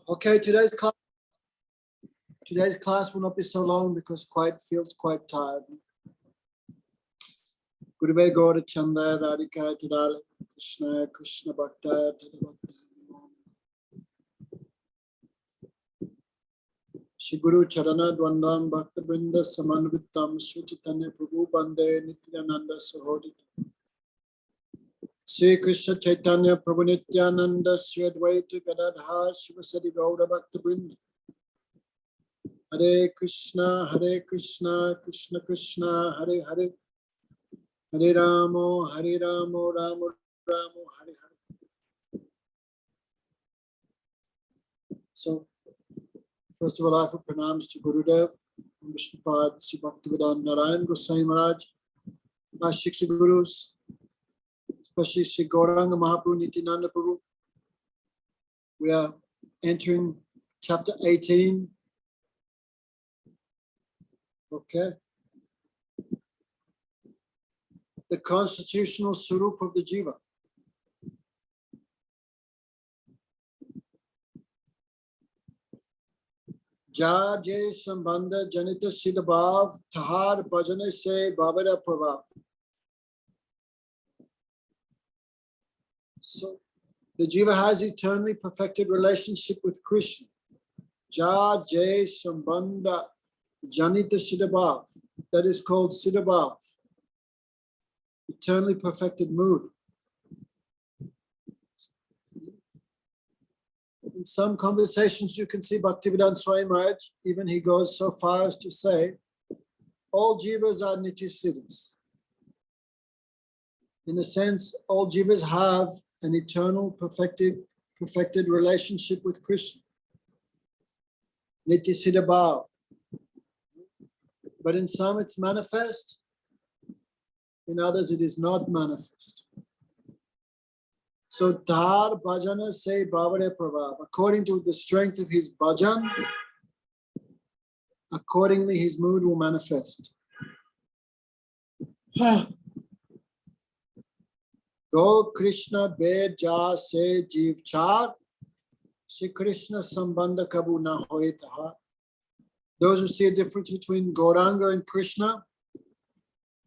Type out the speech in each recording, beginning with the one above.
Okay, today's class will not be so long because feels quite tired. Gurve Gaura Chanda Radhika Tadale Krishna Krishna Bhakta Shri Guru Charana Dwandam Bhakta Brinda Samanvitam Sri Chaitanya Prabhu Bande Nityananda Sahodita Sri Krishna Chaitanya Prabhu Nityananda Sri Advaita Gadadha Shivasadi Gaura Bhakta Brinda Hare Krishna Krishna Krishna Hare Hare Hare Ramo Ramo Ramo Hare Hare. So, first of all, I offer pranams to Gurudev, Vishnupad, Sri Bhaktivedanta Narayan Goswami Maharaj, our Shiksha Gurus, especially Sri Gauranga Mahaprabhu, Nityananda Prabhu. We are entering chapter 18. Okay. The constitutional swarup of the jiva. Ja je sambandha janita siddhabhav tahar bhajane se bhavada prabhav. So the jiva has eternally perfected relationship with Krishna. Ja je sambandha janita siddhabhav. That is called siddhabhav. Eternally perfected mood. In some conversations, you can see Bhaktivedanta Swami Maharaj, even he goes so far as to say, all jivas are nitya siddhas. In a sense, all jivas have an eternal perfected relationship with Krishna. Nitya siddha bhav. But in some it's manifest, in others it is not manifest. So Dhar Bhajana say Bhavade Prabhav. According to the strength of his bhajan, accordingly his mood will manifest. Go Krishna Bed Ja Se Jeev Char Shri Krishna Sambandha Kabu Na Hoye Taha. Those who see a difference between Gauranga and Krishna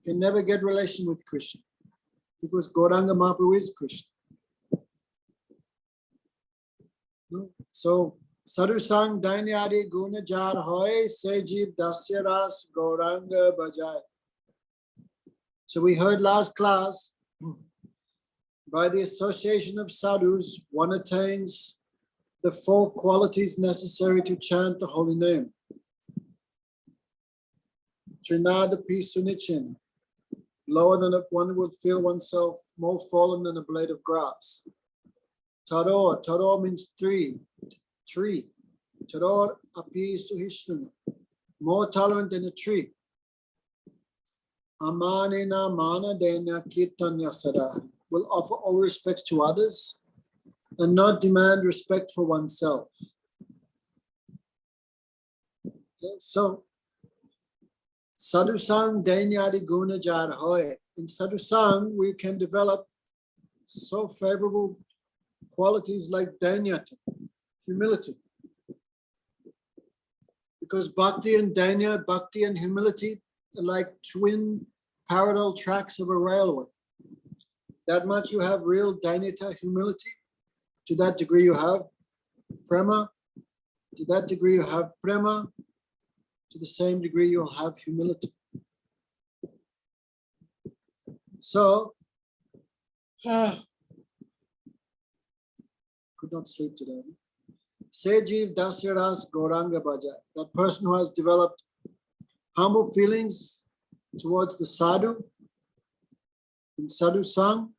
can never get relation with Krishna, because Gauranga Mahaprabhu is Krishna. So, Sadhu Sang Dainyadi Guna Jar Hoy Se Jeev Dasya Ras Gauranga Bajai. So we heard last class, by the association of sadhus, one attains the 4 qualities necessary to chant the holy name. Trinada Pisunichin. Lower than one would feel oneself more fallen than a blade of grass. Tador means tree. Tador api suhishnana, more tolerant than a tree. Amanena mana dena kirtanya sada, will offer all respect to others and not demand respect for oneself. Okay, so Sadhu Sang Dainyadi Guna Jar Hoy. In Sadhu Sang, we can develop so favorable qualities like Dainyata, humility. Because bhakti and dainya, bhakti and humility are like twin parallel tracks of a railway. That much you have real dainyata, humility. To that degree you have prema. To that degree you have prema. To the same degree you'll have humility. So, could not sleep today. Se Jeev Dasya Ras Gauranga Bhaja. That person who has developed humble feelings towards the sadhu, in Sadhu Sang,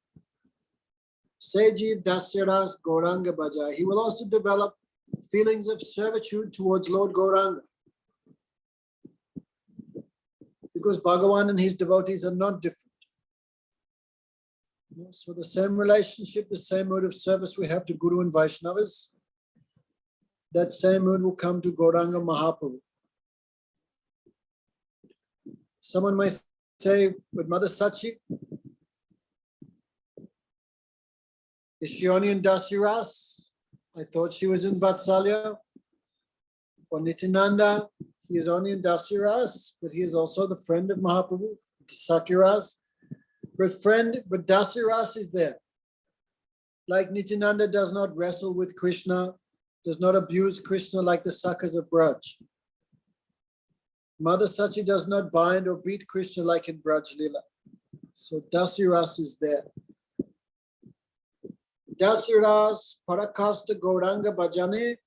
Se Jeev Dasya Ras Gauranga Bhaja. He will also develop feelings of servitude towards Lord Gauranga. Because Bhagavan and his devotees are not different. So the same relationship, the same mode of service we have to Guru and Vaishnavas, that same mood will come to Gauranga Mahaprabhu. Someone might say, with Mother Sachi, is she only in Dasiras? I thought she was in Vatsalya. Or Nityananda, he is only in Dasiras, but he is also the friend of Mahaprabhu, Sakiras. But Dasiras is there. Like Nityananda does not wrestle with Krishna, does not abuse Krishna like the Sakas of Braj. Mother Sachi does not bind or beat Krishna like in Braj Lila. So Dasiras is there. Dasiras Parakasta Gauranga Bhajane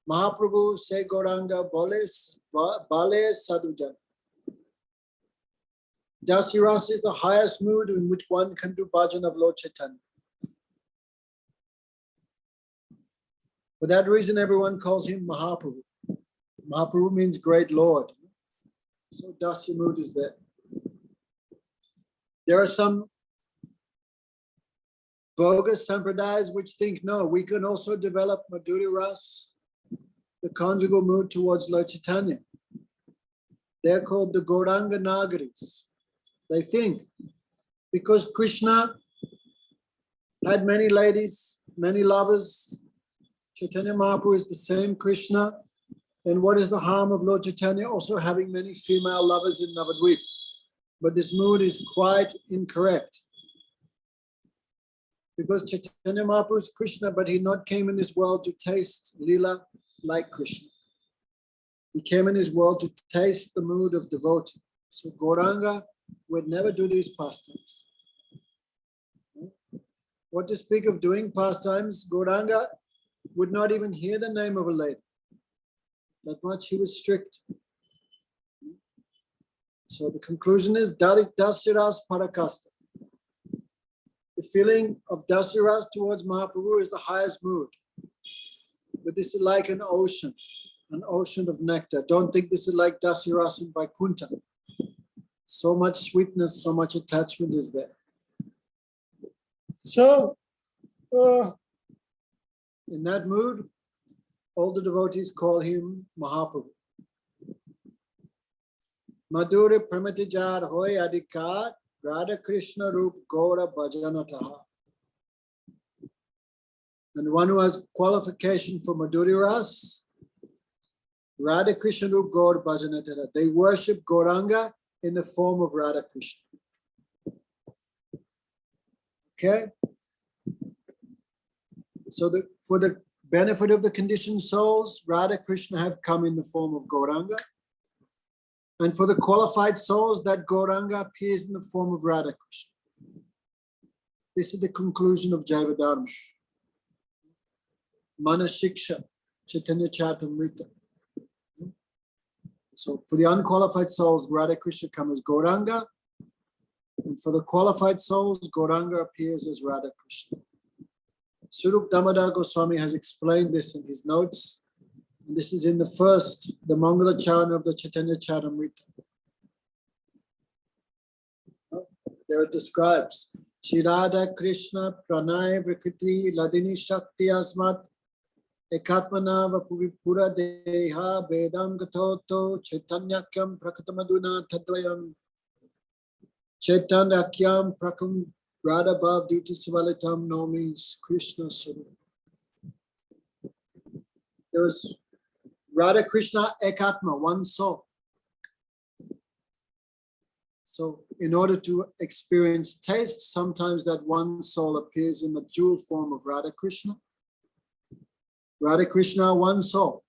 Mahaprabhu se Gauranga Bale Sadhujan. Dasiras is the highest mood in which one can do bhajan of Lord Chaitanya. For that reason, everyone calls him Mahaprabhu. Mahaprabhu means great Lord. So Dasya mood is there. There are some bogus sampradayas which think, no, we can also develop Madhurya Ras, the conjugal mood towards Lord Chaitanya. They're called the Gauranga Nagaris. They think because Krishna had many ladies, many lovers, Chaitanya Mahaprabhu is the same Krishna, then what is the harm of Lord Chaitanya also having many female lovers in Navadvip? But this mood is quite incorrect. Because Chaitanya Mahaprabhu is Krishna, but he not came in this world to taste Leela like Krishna. He came in this world to taste the mood of devotee. So Gauranga would never do these pastimes. What to speak of doing pastimes? Gauranga would not even hear the name of a lady. That much he was strict. So the conclusion is Dasiras Parakasta. The feeling of Dasiras towards Mahaprabhu is the highest mood. But this is like an ocean of nectar. Don't think this is like Dasiras in Vaikuntha. So much sweetness, so much attachment is there. So, in that mood, all the devotees call him Mahaprabhu. Madhura Pramatijar Hoy Adhikar Radha Krishna Rup Gaura Bhajanataha. And one who has qualification for Madhurya Ras, Radha Krishna Rup Gaura Bhajanataha. They worship Gauranga in the form of Radha Krishna. Okay? So for the benefit of the conditioned souls, Radha Krishna have come in the form of Gauranga. And for the qualified souls, that Gauranga appears in the form of Radha Krishna. This is the conclusion of Jaiva Dharma. Mana Shiksha, Chaitanya Charitamrita. So for the unqualified souls, Radha Krishna comes as Gauranga. And for the qualified souls, Gauranga appears as Radha Krishna. Surup Damodar Goswami has explained this in his notes. And this is in the Mangala Charana of the Chaitanya Charitamrita. There it describes Shri Radha Krishna Pranay Vrikriti Ladini Shakti Asmat Ekatmana Vapuvipura Deha Vedam Gatoto Chaitanyakyam Prakatamaduna Tadvayam Chaitanyakyam Prakam Radha Bhav Duti Sivalitam Nomi Krishna Suru. There is Radha Krishna Ekatma, one soul. So in order to experience taste, sometimes that one soul appears in the dual form of Radha Krishna. Radha Krishna, one soul.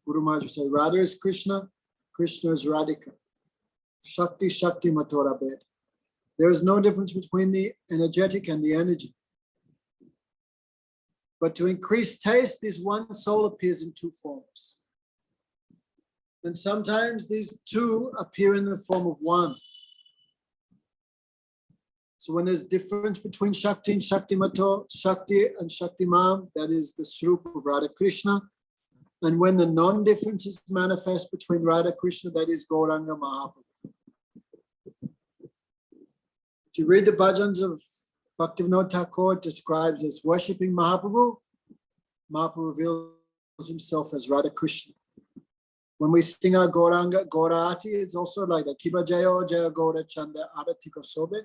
Guru Maharaj would say, Radha is Krishna, Krishna is Radhika. Shakti, Shakti, Matora Bed. There is no difference between the energetic and the energy. But to increase taste, this one soul appears in two forms. And sometimes these two appear in the form of one. So when there's difference between Shakti and Shakti Mato, Shakti and Shakti Mam, that is the Srupa of Radha Krishna. And when the non-difference is manifest between Radha Krishna, that is Gauranga Mahaprabhu. If you read the bhajans of Bhaktivinoda Thakur, it describes as worshipping Mahaprabhu. Mahaprabhu reveals himself as Radha Krishna. When we sing our Gauranga, Gaurati, it's also like that. Kiba Jayo Jaya Gaura Chanda Aratika Sobe,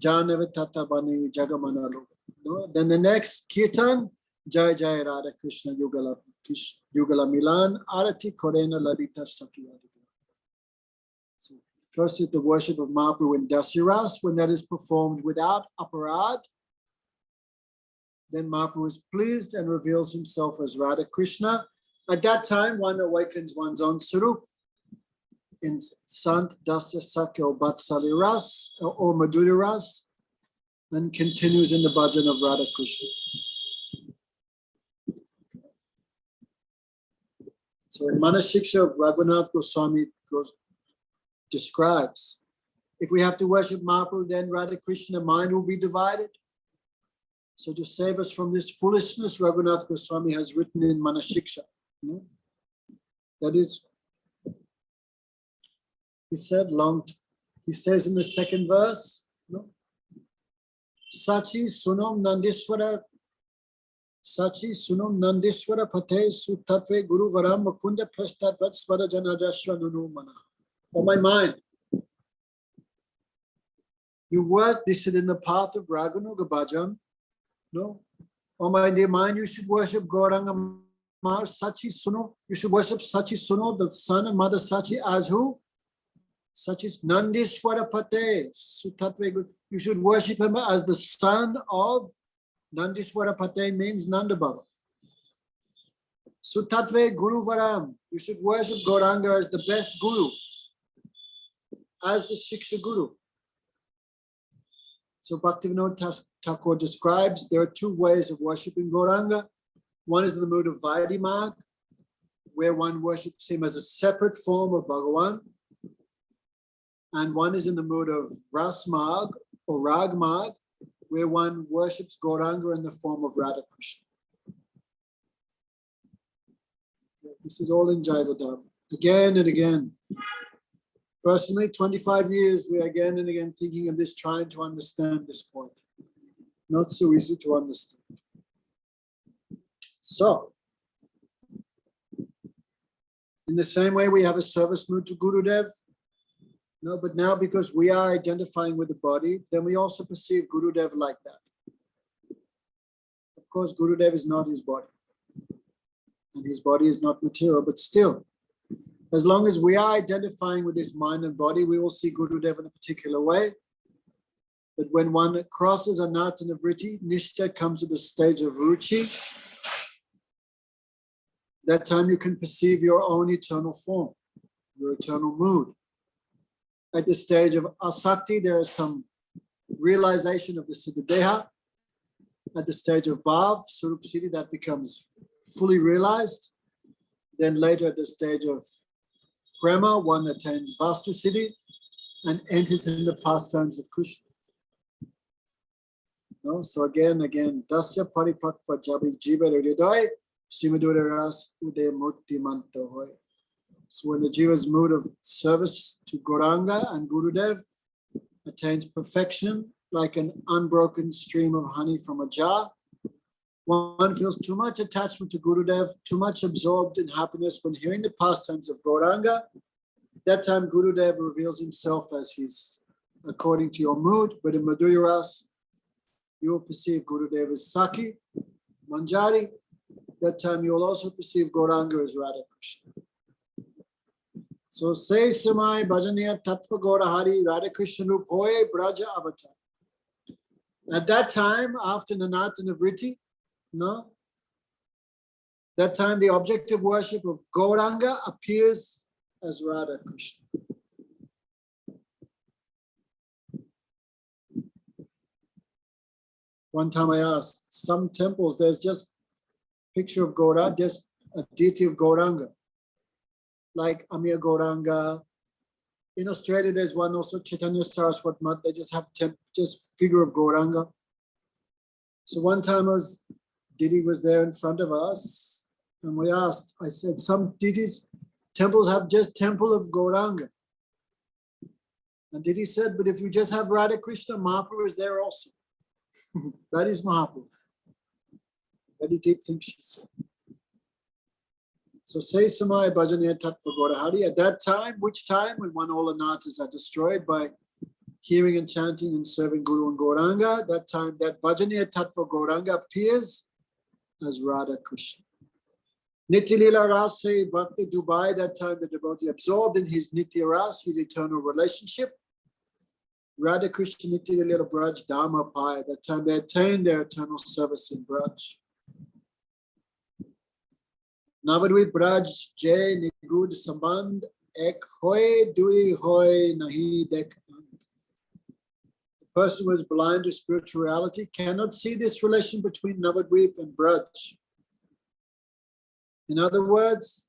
Janava Tata Bani Jagamana Lobe. Then the next Kirtan, Jai Jai Radha Krishna Yugala Milan Arati Korena Lalita Sakya. So first is the worship of Mahaprabhu in Dasiras. When that is performed without aparad, then Mahaprabhu is pleased and reveals himself as Radha Krishna. At that time, one awakens one's own Sarup in Sant Dasya Sakya or Batsali Ras or Madhuri Ras, and continues in the bhajan of Radha Krishna. So in Shiksha, Raghunath Goswami describes, if we have to worship Mahaprabhu, then Radha Krishna, mind will be divided. So to save us from this foolishness, Raghunath Goswami has written in Shiksha. That is, he says in the second verse, Sachi Sunam Nandishwara Pate Sutatve Guru Varam Mukunda Prastat Vatsvara Janajashwa Nunumana. Oh my mind, you work, this is in the path of Raganuga Bhajan. No. Oh my dear mind, you should worship Gauranga Mahaprabhu, Sachi Suno. You should worship Sachi Suno, the son and mother Sachi, as who? Sachi Nandishwara Pate Sutatve Guru. You should worship him as the son of Nandishwara Pate, means Nanda Baba. Sutatve Guru Varam. You should worship Gauranga as the best Guru, as the Shiksha Guru. So Bhaktivinoda Thakur describes there are two ways of worshipping Gauranga. One is in the mood of Vaidhi Marg, where one worships him as a separate form of Bhagavan. And one is in the mood of Ras Marg or Rag Marg, where one worships Gauranga in the form of Radha Krishna. This is all in Jaivadam. Again and again. Personally, 25 years, we're again and again thinking of this, trying to understand this point. Not so easy to understand. So, in the same way, we have a service mood to Gurudev. No, but now because we are identifying with the body, then we also perceive Gurudev like that. Of course, Gurudev is not his body. And his body is not material, but still, as long as we are identifying with this mind and body, we will see Gurudev in a particular way. But when one crosses Anatana Vritti, Nishta comes to the stage of Ruchi, that time you can perceive your own eternal form, your eternal mood. At the stage of Asakti, there is some realization of the Siddhadeha. At the stage of Bhav, Surup Siddhi, that becomes fully realized. Then later at the stage of Prema, one attains Vastu Siddhi and enters in the pastimes of Krishna. No? So again, Dasya Paripakva Jabi Jiva Hriday Simadura Ras Ude Murti Manta Hoy. So when the Jiva's mood of service to Gauranga and Gurudev attains perfection, like an unbroken stream of honey from a jar, one feels too much attachment to Gurudev, too much absorbed in happiness when hearing the pastimes of Gauranga. That time Gurudev reveals himself as his, according to your mood, but in Madhurya Ras, you will perceive Gurudev as Saki, Manjari. That time you will also perceive Gauranga as Radha Krishna. So say Samai Bhajaniya Tattva Gaurahari Radha Krishna Rup Hoye Braja Avatar. At that time, after Nanatana Vritti, no, that time the object of worship of Gauranga appears as Radha Krishna. One time I asked, some temples, there's just picture of Gauranga, just a deity of Gauranga, like Amir Gauranga. In Australia, there's one also, Chaitanya Saraswat Mat, they just have just figure of Gauranga. So one time Didi was there in front of us, and we asked, I said, some deities, temples have just temple of Gauranga. And Didi said, but if you just have Radha Krishna, Mahaprabhu is there also. That is Mahaprabhu. Very deep thing she said. So say Samaya Bhajaniya Tattva Gaurahari. At that time, which time? When all anatas are destroyed by hearing and chanting and serving Guru and Gauranga, that time that Bhajaniya Tattva Gauranga appears as Radha Krishna. Nitya Lila Rasa Bhakti Dubai, that time the devotee absorbed in his Nitya Ras, his eternal relationship. Radha Krishna Nitya Lila Braj Dharma Paya, that time they attained their eternal service in Braj. Navadvip Braj Jay Nigud Samband Ek Hoy Dui Hoy Nahi Dek. The person who is blind to spirituality cannot see this relation between Navadvip and Braj. In other words,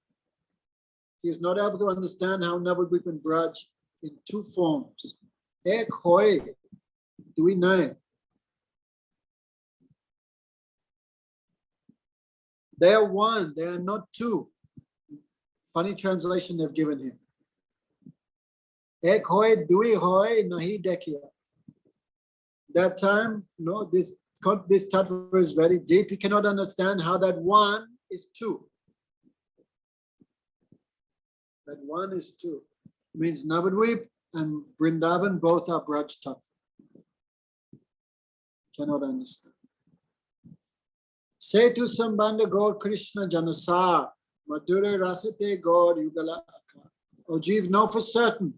he is not able to understand how Navadvip and Braj in two forms. Ek hoy, do we know? They are one, they are not two. Funny translation they've given here. Ek hoy, dui hoy, nahi dekhiya. That time, no, this tattva is very deep. He cannot understand how that one is two. That one is two. It means Navadvip and Vrindavan both are Braj Tattva. Cannot understand. Setu Sambandha Gaur Krishna Janasar Madhura Rasate Gaur Yugala. O Jeev, know for certain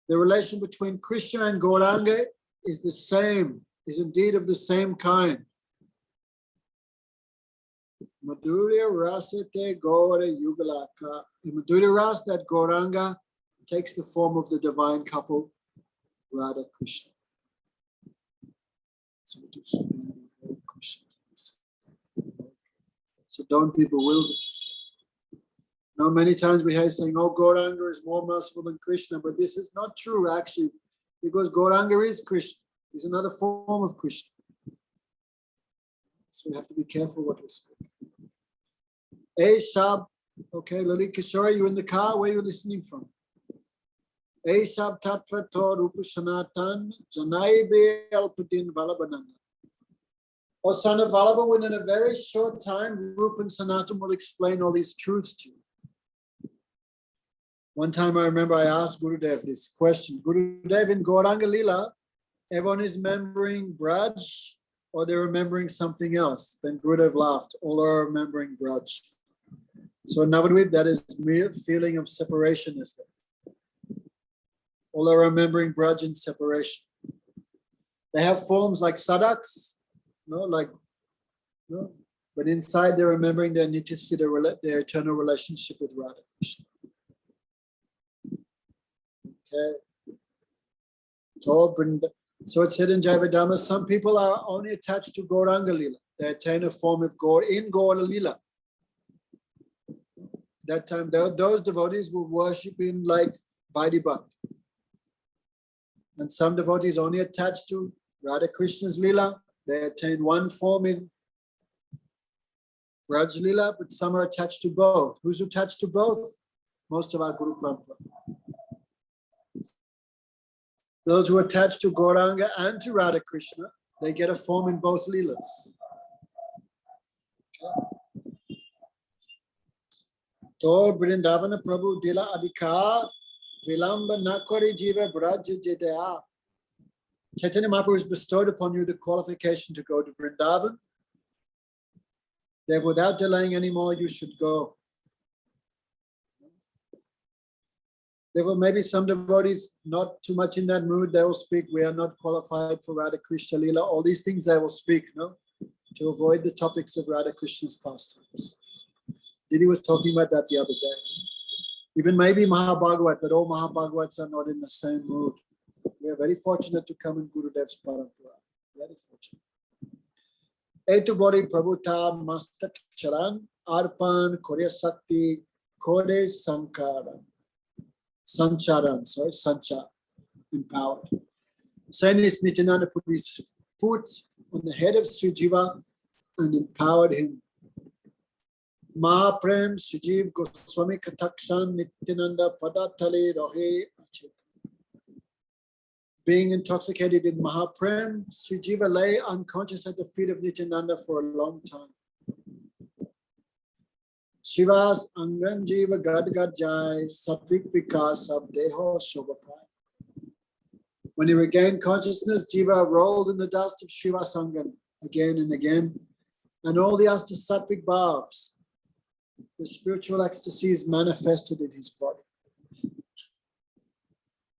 the relation between Krishna and Gauranga is the same, is indeed of the same kind. Madhurya Rasate Gaura Yugalaka. In Madhurya Ras, that Gauranga takes the form of the divine couple, Radha Krishna. So don't be bewildered. Now, many times we hear saying, oh, Gauranga is more merciful than Krishna, but this is not true actually, because Gauranga is Krishna. He's another form of Krishna. So we have to be careful what we speak. Shab, okay, Lalit Kishore, you in the car? Where are you listening from? Shab Tattva to Rupa Sanatan, Janai Be Alpadin Valabananda. O son of Vallabha, within a very short time, Rupa and Sanatan will explain all these truths to you. One time I remember I asked Gurudev this question. Gurudev, in Gauranga Lila, everyone is remembering Braj or they're remembering something else? Then Gurudev laughed. All are remembering Braj. So in Navadvip, that is mere feeling of separation is there. All are remembering Braj and separation. They have forms like sadaks, but inside they're remembering their Nitya Siddha, their eternal relationship with Radha Krishna. Okay. So it said in Jayavadama, some people are only attached to Gauranga Lila. They attain a form of Gaur in Gaura Lila. That time, those devotees will worship in like Vaidhi Bhakti. And some devotees only attached to Radha Krishna's Lila. They attain one form in Braj Lila, but some are attached to both. Who's attached to both? Most of our Guru Parampara. Those who are attached to Gauranga and to Radha Krishna, they get a form in both Leelas. To Vrindavana Prabhu Dila Adhikar Vilamba Nakari Jiva Braj Jidaya. Chaitanya Mahaprabhu has bestowed upon you the qualification to go to Vrindavan. Therefore, without delaying anymore, you should go. Therefore, maybe some devotees not too much in that mood, they will speak, we are not qualified for Radha Krishna Lila. All these things they will speak, to avoid the topics of Radha Krishna's pastimes. Didi was talking about that the other day. Even maybe Mahabhagavat, but all Mahabhagavats are not in the same mood. We are very fortunate to come in Gurudev's Parampara. Very fortunate. Etu Bori Prabhuta Mastak Charan Arpan Korea Sakti Kode Sankaran. Sanchar, empowered. Saying this, Nityananda put his foot on the head of Sujiva and empowered him. Mahaprem Sujiv Goswami Katakshan Nityananda Padatale Rohe Achit. Being intoxicated in Mahaprem, Sujiva lay unconscious at the feet of Nityananda for a long time. Shivas Anganjiva Gadgad Jai Satvik Vikas Abdeho Shobhapai. When he regained consciousness, Jiva rolled in the dust of Shiva Sangan again and again. And all the Astasattvic bhavs, the spiritual ecstasy is manifested in his body.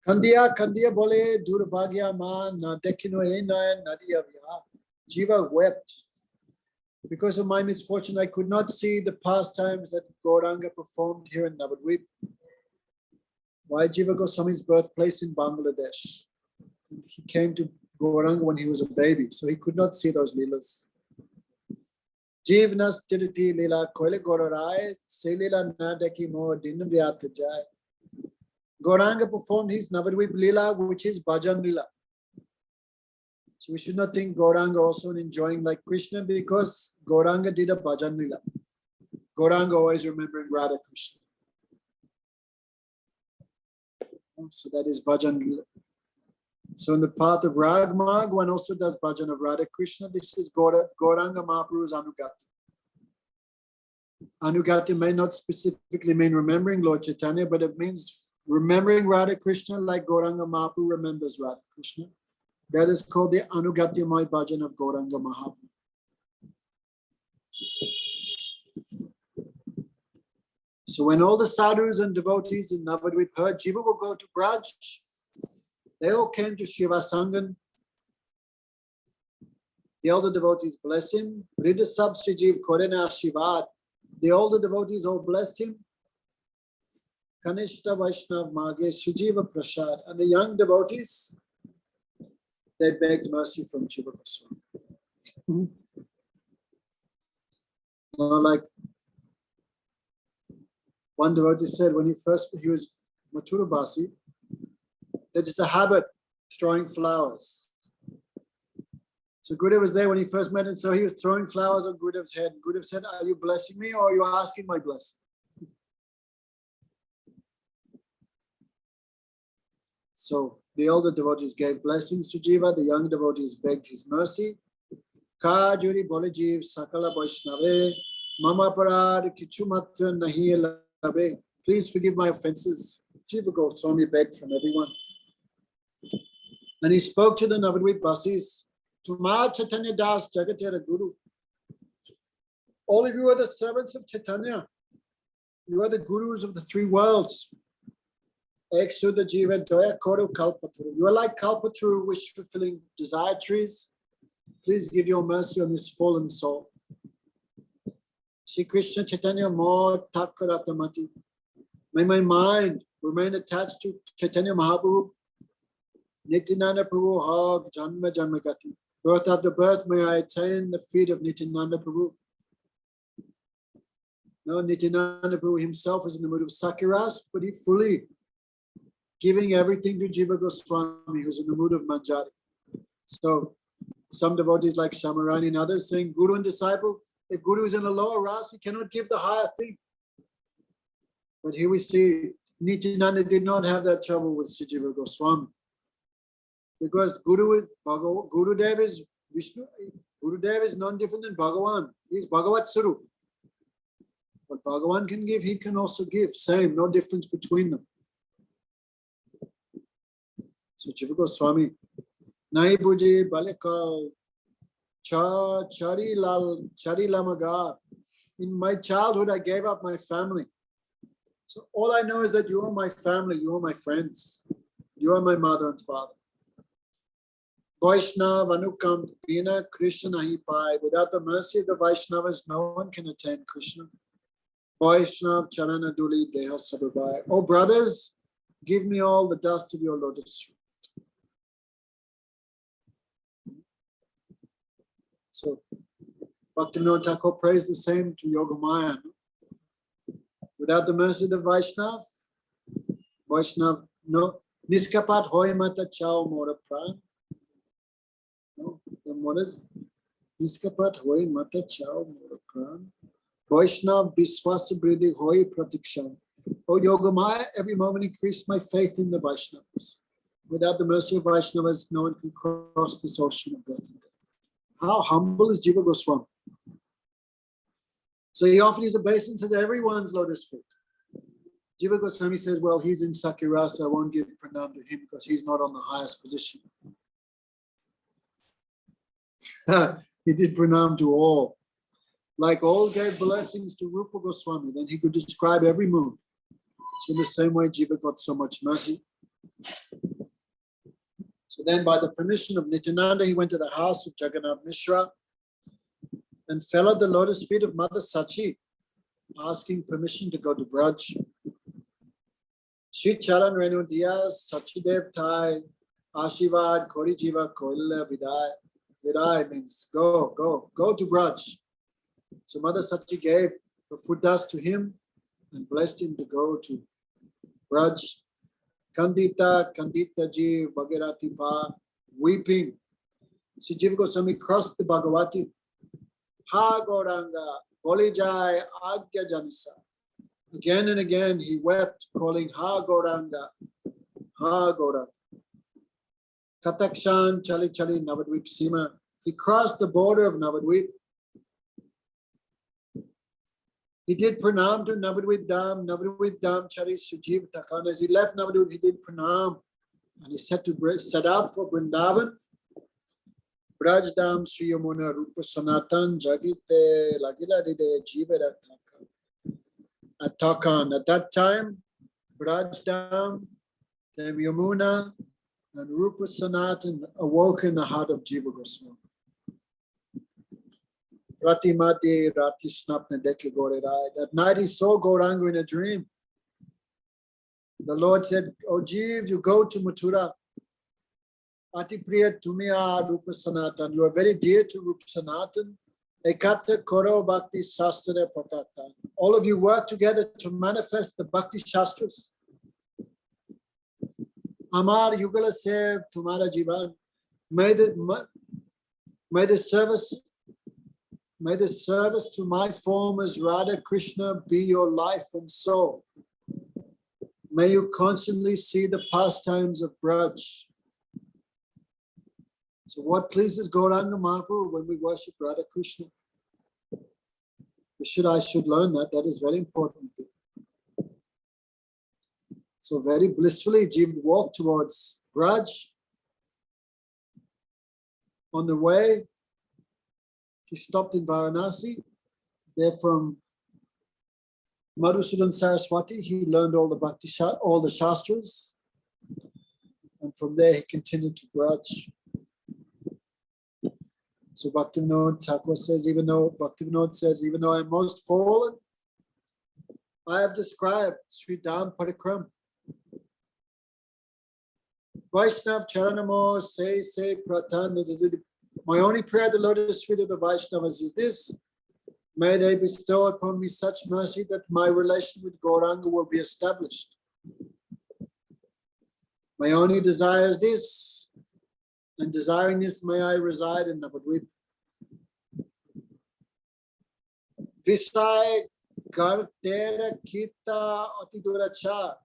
Kandiya kandiya bole durbhagya ma na dekino enaya nadiya viha. Jiva wept. Because of my misfortune, I could not see the pastimes that Gauranga performed here in Navadvip. Why Jiva Goswami's birthplace in Bangladesh? He came to Gauranga when he was a baby, so he could not see those leelas. Jivnas tiriti lila koile gorarai, se lila nadaki mo din vyat jai. Gauranga performed his Navadvip lila, which is bhajan lila. So we should not think Gauranga also enjoying like Krishna, because Gauranga did a bhajan lila. Gauranga always remembering Radha Krishna. So that is bhajan lila. So in the path of Ragmag, one also does bhajan of Radha Krishna. This is Gauranga Mahaprabhu's Anugati. Anugati may not specifically mean remembering Lord Chaitanya, but it means remembering Radha Krishna like Gauranga Mahaprabhu remembers Radha Krishna. That is called the Anugatyamai bhajan of Gauranga Mahaprabhu. So when all the sadhus and devotees in Navadvip heard Jiva will go to Braj, they all came to Shiva Sangan. The older devotees bless him. Rida Sab Srijiv Korena Shivad. The older devotees all blessed him. Kanishta Vaishnav Mage Srijiva Prasad. And the young devotees, they begged mercy from Jiva Goswami. Like one devotee said when he was Mathura Basi, that it's a habit throwing flowers. So Gurudev was there when he first met, and so he was throwing flowers on Gurudev's head. Gurudev said, "Are you blessing me or are you asking my blessing?" So the older devotees gave blessings to Jiva, the young devotees begged his mercy. Ka juri bole jiv sakala vaishnave, mama parad kichu matra nahi labe. Please forgive my offenses. Jiva Goswami begged from everyone. And he spoke to the Navadvip Basis. Tuma Chaitanya Das Jagatera Guru. All of you are the servants of Chaitanya. You are the gurus of the three worlds. Ek Sudha Jiva Doya Koru Kalpaturu. You are like Kalpaturu, wish fulfilling desire trees. Please give your mercy on this fallen soul. Shri Krishna Chaitanya Mo Takaratamati. May my mind remain attached to Chaitanya Mahaprabhu. Nityananda Prabhu Hog Janma Janmagati. Birth after birth, may I attain the feet of Nityananda Prabhu. No, Nityananda Prabhu himself is in the mood of Sakiras, but he fully giving everything to Jiva Goswami, who's in the mood of Manjari. So some devotees like Shamarani and others saying Guru and disciple, if Guru is in a lower ras, he cannot give the higher thing. But here we see Nityananda did not have that trouble with Sri Jiva Goswami. Because Gurudev is Vishnu, Gurudev is none different than Bhagavan. He is Bhagavat Sarup. What Bhagavan can give, he can also give. Same, no difference between them. So Jiva Goswami, Nai Buji Balekal Chari Lamagar. In my childhood, I gave up my family. So all I know is that you are my family, you are my friends, you are my mother and father. Vaishnav Anukam Vina Krishna Nahi Pai. Without the mercy of the Vaishnavas, no one can attain Krishna. Vaishnav Charana Duli Deha Sabhabai. Oh brothers, give me all the dust of your lotus feet. So Bhaktivinoda Thakur prays the same to Yogamaya. Without the mercy of the Vaishnav, no, Niskapat hoy mata chao mora pran. No, then what is Niskapat hoy mata chao mora pran. Vaishnav Biswasa Bridi hoy pratikshan. Oh Yogamaya, every moment increase my faith in the Vaishnavas. Without the mercy of Vaishnavas, no one can cross this ocean of birth and death. How humble is Jiva Goswami? So he offered his obeisance at everyone's lotus feet. Jiva Goswami says, well, he's in Sakirasa, I won't give pranam to him because he's not on the highest position. He did pranam to all. Like all gave blessings to Rupa Goswami, then he could describe every mood. So in the same way, Jiva got so much mercy. So then by the permission of Nityananda, he went to the house of Jagannath Mishra and fell at the lotus feet of Mother Sachi, asking permission to go to Braj. Sri Charan Renu Dias, Sachi Dev Thai, Ashivad, Kori Jiva, Koila Vidai. Vidai means go to Braj. So Mother Sachi gave the food dust to him and blessed him to go to Braj. Kandita ji Bhagirati Pa, weeping. Sri Jiva Goswami crossed the Bhagavati. Ha Gauranga, Bolijai Agya Janisa. Again and again he wept, calling Ha Gauranga, Ha Gauranga. Katakshan Chali Chali Navadvip Sima. He crossed the border of Navadvip. He did pranam to Navadvip Dam Chari Sujiv Takan. As he left Navadvip, he did pranam and he set out for Vrindavan. Braj Dam Sri Yamuna Rupa Sanatan Jagite Lagila Dide Jivera Takan. At that time, Braj Dam, then Yamuna, and Rupa Sanatan awoke in the heart of Jiva Goswami. Pratimati Rati Snapna Deke Gorerai. That night he saw Gauranga in a dream. The Lord said, "Oh Jiv, you go to Mathura. Ati Priya Tumia Rupa Sanatan. You are very dear to Rupa Sanatan. Ekatra Koro Bhakti Shastra Prakata. All of you work together to manifest the Bhakti Shastras. Amar Yugala Sev Tumara Jivan. May the service to my form as Radha Krishna be your life and soul. May you constantly see the pastimes of Braj." So what pleases Gauranga Mahaprabhu when we worship Radha Krishna? I should learn that. That is very important. So very blissfully, Jiva walked towards Braj. On the way, he stopped in Varanasi. There from Madhusudan Saraswati, he learned all the Shastras. And from there, he continued to Braj. So Bhaktivinoda Thakur says, even though I'm most fallen, I have described Sri Dham Parikram. Vaishnav Charanamo say Pratan. My only prayer at the lotus feet of the Vaishnavas is this: may they bestow upon me such mercy that my relation with Gauranga will be established. My only desire is this, and desiring this, may I reside in Navadvip. Visay Gartera Kita Atiduracha.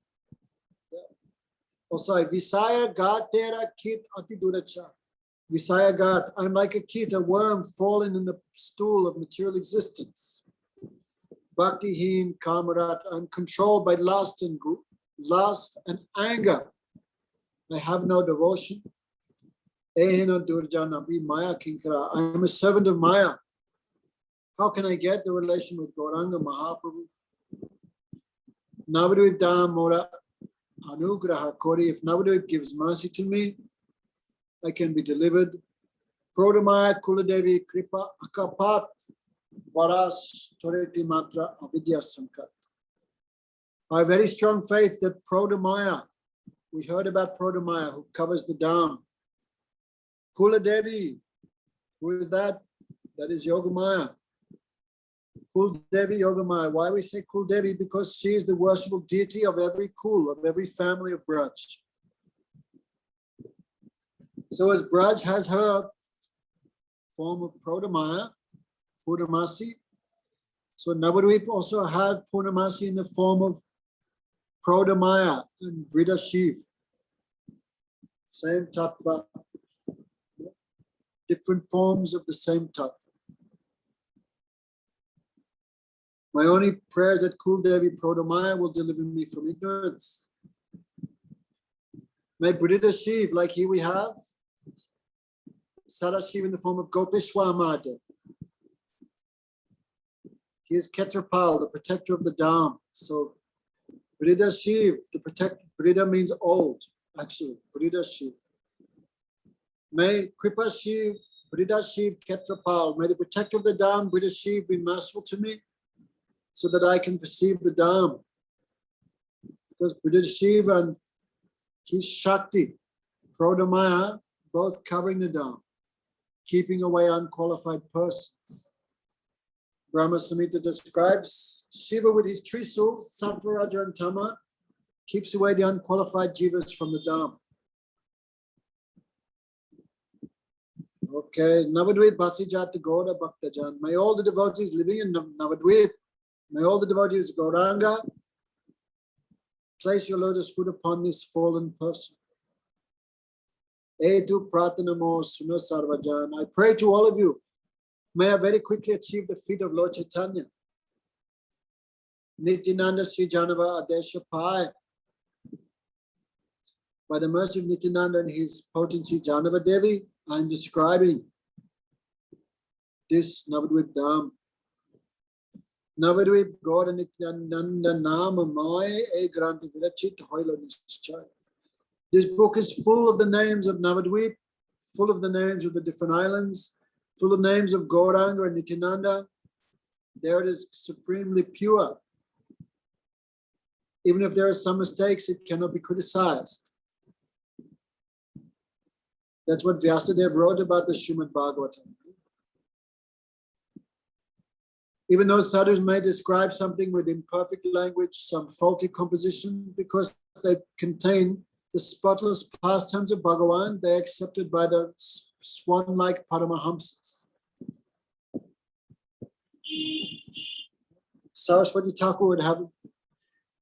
Visaya Gartera Kit Atiduracha. Visaya God, I'm like a kit, a worm fallen in the stool of material existence. Bhaktihin Kamarat, I'm controlled by lust and anger. I have no devotion. Ehena Durjana Bi Maya Kinkara, I'm a servant of Maya. How can I get the relation with Gauranga Mahaprabhu? Navadvip Dham Mora Anugraha Kori, if Navadvip gives mercy to me, I can be delivered. Prodamaya Kuladevi Kripa Akapat Varas Toreti Matra Avidya Sankat. I have very strong faith that Prodamaya, we heard about Prodamaya who covers the dam. Kuladevi, who is that? That is Yogamaya. Kuldevi Yogamaya. Why we say Kuldevi? Because she is the worshipful deity of every Kul, of every family of Braj. So as Braj has her form of Prodamaya, Purnamasi, so Navadvip also had Purnamasi in the form of Prodamaya and Vrida Shiv. Same tattva, different forms of the same tattva. My only prayer is that Kuldevi Prodamaya will deliver me from ignorance. May Brida Shiv, like here we have, Sadashiv in the form of Gopeshwar Madhav. He is Ketrapal, the protector of the Dham. So Vrida Shiv, the protector, Vrida means old, actually, Vrida Shiv. May Kripa Shiv, Vrida Shiv, Ketrapal, may the protector of the Dham, Vrida Shiv, be merciful to me so that I can perceive the Dham. Because Vrida Shiv and his Shakti, Prodamaya, both covering the Dham, keeping away unqualified persons. Brahma Samhita describes Shiva with his Trisul, Sattva, Raja and Tama, keeps away the unqualified jivas from the Dham. Okay, Navadvip Basijat Gauda Bhaktajan. May all the devotees living in Navadvip, may all the devotees of Gauranga place your lotus foot upon this fallen person. Etu Pratanamo Suna Sarvajan. I pray to all of you, may I very quickly achieve the feet of Lord Chaitanya. Nityananda Sri Janava Adesha Pai. By the mercy of Nityananda and his potency Janava Devi, I am describing this Navadvip Dham. Navadvip Gaura Nityananda Nama Maya E Granti Virachit Hoilo Nischay. This book is full of the names of Navadvip, full of the names of the different islands, full of names of Gauranga and Nityananda. There it is, supremely pure. Even if there are some mistakes, it cannot be criticized. That's what Vyasadeva wrote about the Srimad Bhagavatam. Even though sadhus may describe something with imperfect language, some faulty composition, because they contain the spotless pastimes of Bhagavan, they are accepted by the swan-like Paramahamsas. Saraswati Thakur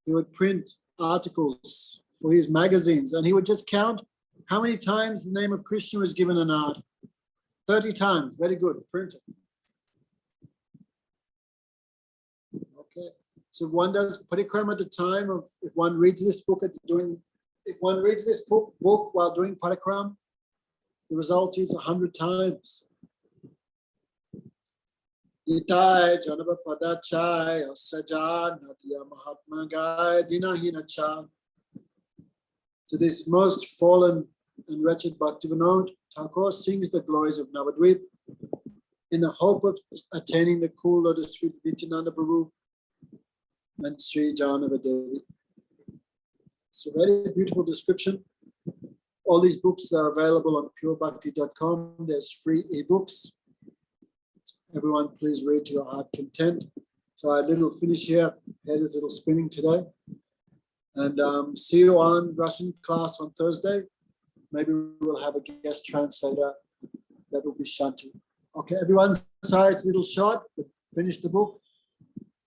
would print articles for his magazines, and he would just count how many times the name of Krishna was given an art. 30 times, very good, print it. Okay, so if one does parikrama at the time of, if one reads this book if one reads this book while doing parikram, the result is 100 times. Itai Janava Padachai Sajan Natya Mahatma Gai Dinahina Cha. To this most fallen and wretched Bhaktivinoda, Thakur sings the glories of Navadvip in the hope of attaining the cool lotus feet of Nityananda Prabhu and Sri Janava Devi. It's a very beautiful description. All these books are available on purebhakti.com. There's free ebooks. Everyone, please read to your heart content. So I little finish here. Head is a little spinning today. And see you on Russian class on Thursday. Maybe we'll have a guest translator. That will be Shanti. Okay, everyone, sorry it's a little short, but finish the book.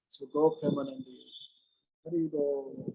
So go Premanandi. Haribo.